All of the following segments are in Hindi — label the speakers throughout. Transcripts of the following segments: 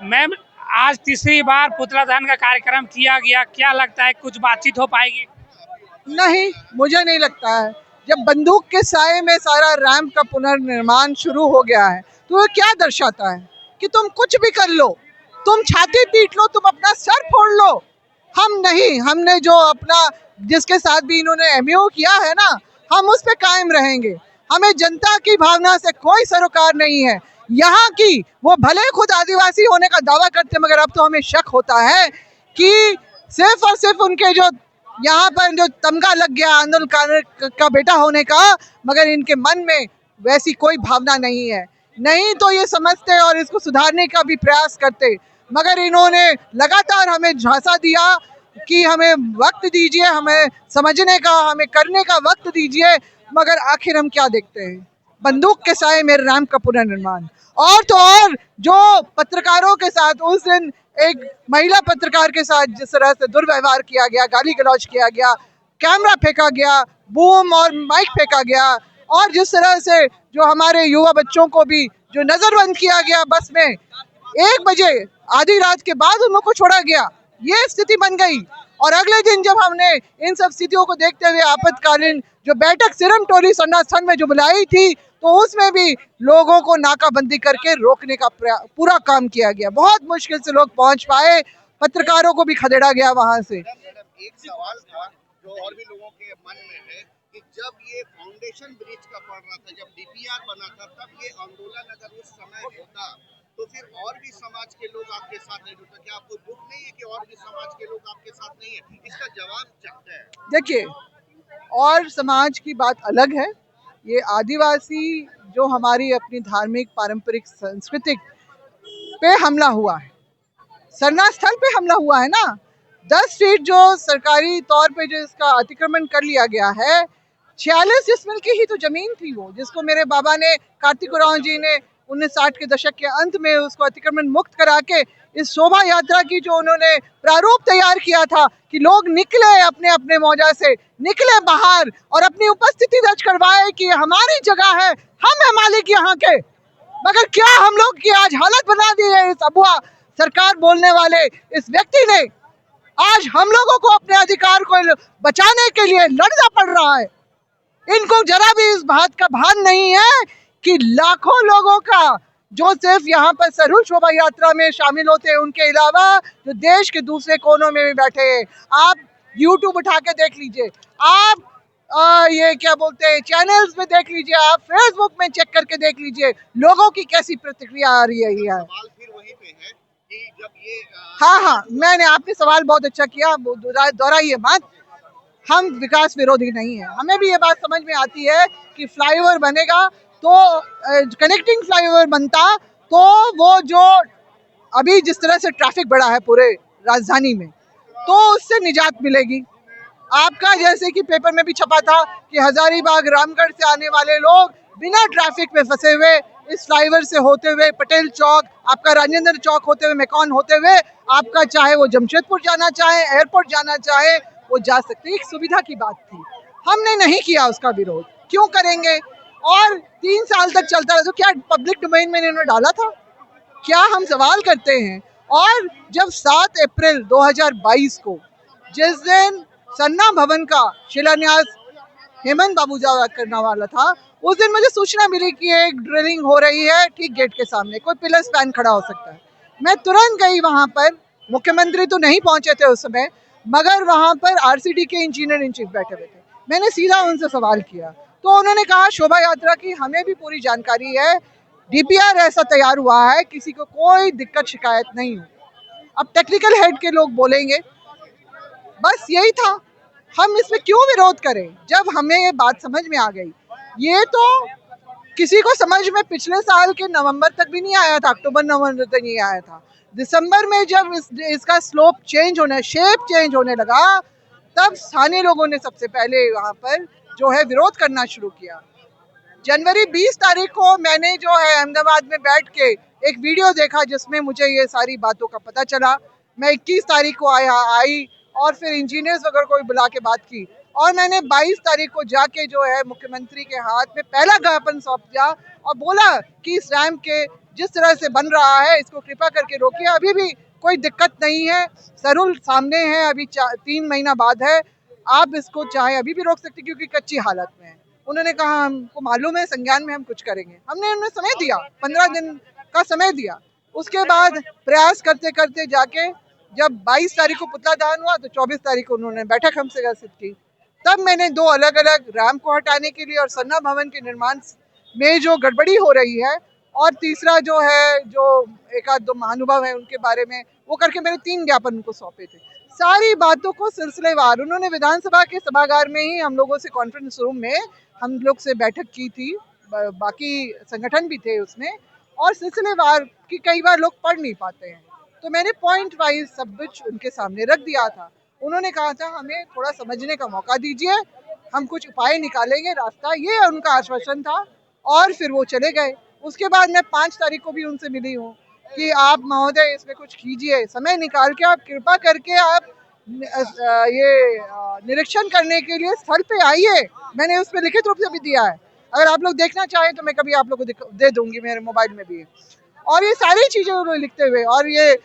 Speaker 1: मैम, आज तीसरी बार पुतला दहन का कार्यक्रम किया गया, क्या लगता है कुछ बातचीत हो पाएगी?
Speaker 2: नहीं, मुझे नहीं लगता है। जब बंदूक के साए में सारा रैंप का पुनर्निर्माण शुरू हो गया है तो ये क्या दर्शाता है कि तुम कुछ भी कर लो, तुम छाती पीट लो, तुम अपना सर फोड़ लो। हम नहीं, हमने जो अपना जिसके साथ भी इन्होंने एमओ किया है ना, हम उस पे कायम रहेंगे। हमें जनता की भावना से कोई सरोकार नहीं है। यहाँ की वो भले खुद आदिवासी होने का दावा करते, मगर अब तो हमें शक होता है कि सिर्फ और सिर्फ उनके जो यहाँ पर जो तमगा लग गया आंदोलन का बेटा होने का, मगर इनके मन में वैसी कोई भावना नहीं है। नहीं तो ये समझते और इसको सुधारने का भी प्रयास करते, मगर इन्होंने लगातार हमें झांसा दिया कि हमें वक्त दीजिए, हमें समझने का, हमें करने का वक्त दीजिए। मगर आखिर हम क्या देखते हैं? बंदूक के साए में रैम का पुनर्निर्माण। और तो और जो पत्रकारों के साथ उस दिन एक महिला पत्रकार के साथ जिस तरह से दुर्व्यवहार किया गया, गाली गलौज किया गया, कैमरा फेंका गया, बूम और माइक फेंका गया, और जिस तरह से जो हमारे युवा बच्चों को भी जो नजरबंद किया गया बस में 1 बजे आधी रात के बाद उन लोग को छोड़ा गया, ये स्थिति बन गई। और अगले दिन जब हमने इन सब स्थितियों को देखते हुए आपातकालीन जो बैठक सिरम टोली संडास्थान में जो बुलाई थी, तो उसमें भी लोगों को नाकाबंदी करके रोकने का पूरा काम किया गया। बहुत मुश्किल से लोग पहुंच पाए, पत्रकारों को भी खदेड़ा गया वहां से।
Speaker 3: एक सवाल था जो और भी लोगों के मन में है कि जब ये फाउंडेशन ब्रिज का पड़ रहा था, जब डीपीआर बना था, तब ये आंदोलन अगर उस समय होता तो फिर और भी समाज के लोग आपके साथ नहीं होता। क्या आपको दुख नहीं है कि और भी समाज के लोग आपके साथ नहीं है? इसका जवाब चाहते हैं।
Speaker 2: देखिए, और समाज की बात अलग है। ये आदिवासी जो हमारी अपनी धार्मिक पारंपरिक सांस्कृतिक पे हमला हुआ है, सरना स्थल पे हमला हुआ है ना। 10 फीट जो सरकारी तौर पे जो इसका अतिक्रमण कर लिया गया है, 46 डिसमिल की ही तो जमीन थी वो, जिसको मेरे बाबा ने, कार्तिक उरांव जी ने 1960 के दशक के अंत में उसको अतिक्रमण मुक्त करा के इस शोभा यात्रा की जो उन्होंने प्रारूप तैयार किया था कि लोग निकले अपने अपने मौजा से, निकले बाहर और अपनी उपस्थिति दर्ज करवाए कि हमारी जगह है, हम है मालिक यहाँ के। मगर क्या हम लोग की आज हालत बना दी है इस अबुआ सरकार बोलने वाले इस व्यक्ति ने। आज हम लोगों को अपने अधिकार को बचाने के लिए लड़ना पड़ रहा है। इनको जरा भी इस बात का भान नहीं है कि लाखों लोगों का जो सिर्फ यहाँ पर सरहू शोभा यात्रा में शामिल होते हैं, उनके अलावा जो देश के दूसरे कोनों में भी बैठे हैं। आप यूट्यूब उठा के देख लीजिए, आप ये क्या बोलते हैं चैनल्स में देख लीजिए, आप फेसबुक में चेक करके देख लीजिए, लोगों की कैसी प्रतिक्रिया आ रही है।
Speaker 3: सवाल फिर वहीं पे है कि जब ये
Speaker 2: हाँ, मैंने आपने सवाल बहुत अच्छा किया, दोहराइए मत। हम विकास विरोधी नहीं है। हमें भी ये बात समझ में आती है कि फ्लाईओवर बनेगा तो कनेक्टिंग फ्लाईओवर बनता तो वो जो अभी जिस तरह से ट्रैफिक बढ़ा है पूरे राजधानी में, तो उससे निजात मिलेगी। आपका जैसे कि पेपर में भी छपा था कि हजारीबाग रामगढ़ से आने वाले लोग बिना ट्रैफिक में फंसे हुए इस फ्लाईओवर से होते हुए पटेल चौक, आपका राजेंद्र चौक होते हुए, मेकॉन होते हुए, आपका चाहे वो जमशेदपुर जाना चाहे, एयरपोर्ट जाना चाहे, वो जा सकते। एक सुविधा की बात थी, हमने नहीं किया उसका विरोध। क्यों करेंगे? और 3 साल तक चलता रहा तो क्या पब्लिक डोमेन में इन्होंने डाला था? क्या हम सवाल करते हैं। और जब 7 अप्रैल 2022 को जिस दिन सन्ना भवन का शिलान्यास हेमंत बाबू द्वारा करने वाला था, उस दिन मुझे सूचना मिली कि एक ड्रिलिंग हो रही है ठीक गेट के सामने, कोई पिलर स्पैन खड़ा हो सकता है। मैं तुरंत गई वहां पर। मुख्यमंत्री तो नहीं पहुंचे थे उस समय, मगर वहां पर आरसीडी के इंजीनियर इन चीफ बैठे हुए थे। मैंने सीधा उनसे सवाल किया तो उन्होंने कहा शोभा यात्रा की हमें भी पूरी जानकारी है, डीपीआर ऐसा तैयार हुआ है, किसी को कोई दिक्कत शिकायत नहीं हुई। अब टेक्निकल हेड के लोग बोलेंगे, बस यही था। हम इसमें क्यों विरोध करें जब हमें ये बात समझ में आ गई। ये तो किसी को समझ में पिछले साल के नवंबर तक भी नहीं आया था, अक्टूबर नवंबर तक नहीं आया था। दिसंबर में जब इसका स्लोप चेंज होने, शेप चेंज होने लगा, तब स्थानीय लोगों ने सबसे पहले वहां पर जो है विरोध करना शुरू किया। जनवरी 20 तारीख को मैंने जो है अहमदाबाद में बैठ के एक वीडियो देखा जिसमें मुझे ये सारी बातों का पता चला। मैं 21 तारीख को आई और फिर इंजीनियर्स वगैरह को भी बुला के बात की, और मैंने 22 तारीख को जाके जो है मुख्यमंत्री के हाथ में पहला ज्ञापन सौंप दिया और बोला कि इस रैंप के जिस तरह से बन रहा है इसको कृपा करके रोकिए। अभी भी कोई दिक्कत नहीं है, सरुल सामने है, अभी 3 महीना बाद है, आप इसको चाहे अभी भी रोक सकते क्योंकि कच्ची हालत में है। उन्होंने कहा हमको मालूम है, संज्ञान में हम कुछ करेंगे। हमने उन्हें समय दिया, 15 दिन का समय दिया। उसके बाद प्रयास करते करते जाके जब 22 तारीख को पुतला दहन हुआ तो 24 तारीख को उन्होंने बैठक हमसे ग्रसित की। तब मैंने 2 अलग अलग रैंप को हटाने के लिए और सन्ना भवन के निर्माण में जो गड़बड़ी हो रही है, और तीसरा जो है, जो एक आध 2 महानुभाव है उनके बारे में, वो करके मैंने 3 ज्ञापन उनको सौंपे थे। सारी बातों को सिलसिलेवार उन्होंने विधानसभा के सभागार में ही हम लोगों से, कॉन्फ्रेंस रूम में हम लोग से बैठक की थी, बाकी संगठन भी थे उसमें, और सिलसिलेवार की कई बार लोग पढ़ नहीं पाते हैं, तो मैंने पॉइंट वाइज सब कुछ उनके सामने रख दिया था। उन्होंने कहा था हमें थोड़ा समझने का मौका दीजिए, हम कुछ उपाय निकालेंगे रास्ता, ये उनका आश्वासन था, और फिर वो चले गए। उसके बाद मैं 5 तारीख को भी उनसे मिली हूँ कि आप महोदय इसमें कुछ कीजिए, समय निकाल के आप कृपा करके आप ये निरीक्षण करने के लिए स्थल पे आइए। मैंने उस पर लिखित रूप से भी दिया है, अगर आप लोग देखना चाहें तो मैं कभी आप लोगों को दे दूंगी, मेरे मोबाइल में भी है। और ये सारी चीज़ें उन्होंने लिखते हुए और ये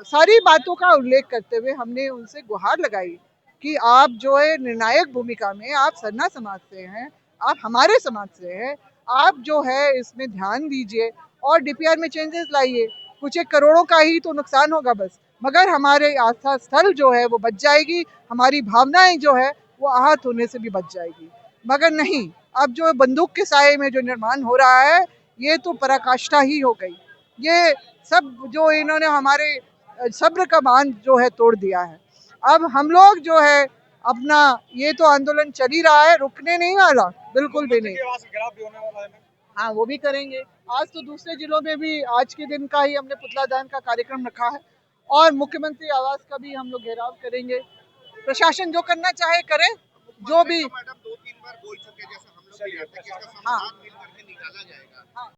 Speaker 2: सारी बातों का उल्लेख करते हुए हमने उनसे गुहार लगाई कि आप जो है निर्णायक भूमिका में, आप सरना समाज से हैं, आप हमारे समाज से हैं, आप जो है इसमें ध्यान दीजिए और डीपीआर में चेंजेस लाइए। कुछ 1 करोड़ों का ही तो नुकसान होगा बस, मगर हमारे आस्था स्थल जो है वो बच जाएगी, हमारी भावनाएं जो है वो आहत होने से भी बच जाएगी। मगर नहीं, अब जो बंदूक के साये में जो निर्माण हो रहा है ये तो पराकाष्ठा ही हो गई। ये सब जो इन्होंने हमारे सब्र का बांध जो है तोड़ दिया है। अब हम लोग जो है अपना, ये तो आंदोलन चल ही रहा है, रुकने नहीं वाला, बिल्कुल भी नहीं। हाँ, वो भी करेंगे। आज तो दूसरे जिलों में भी आज के दिन का ही हमने पुतला दहन का कार्यक्रम रखा है, और मुख्यमंत्री आवास का भी हम लोग घेराव करेंगे। प्रशासन जो करना चाहे करे, जो भी।
Speaker 3: मैडम 2-3 बार बोल चुके, जैसे हम लोग भी रहते हैं कि इसका
Speaker 2: हाँ।
Speaker 3: समाधान मिल करके निकाला जाएगा।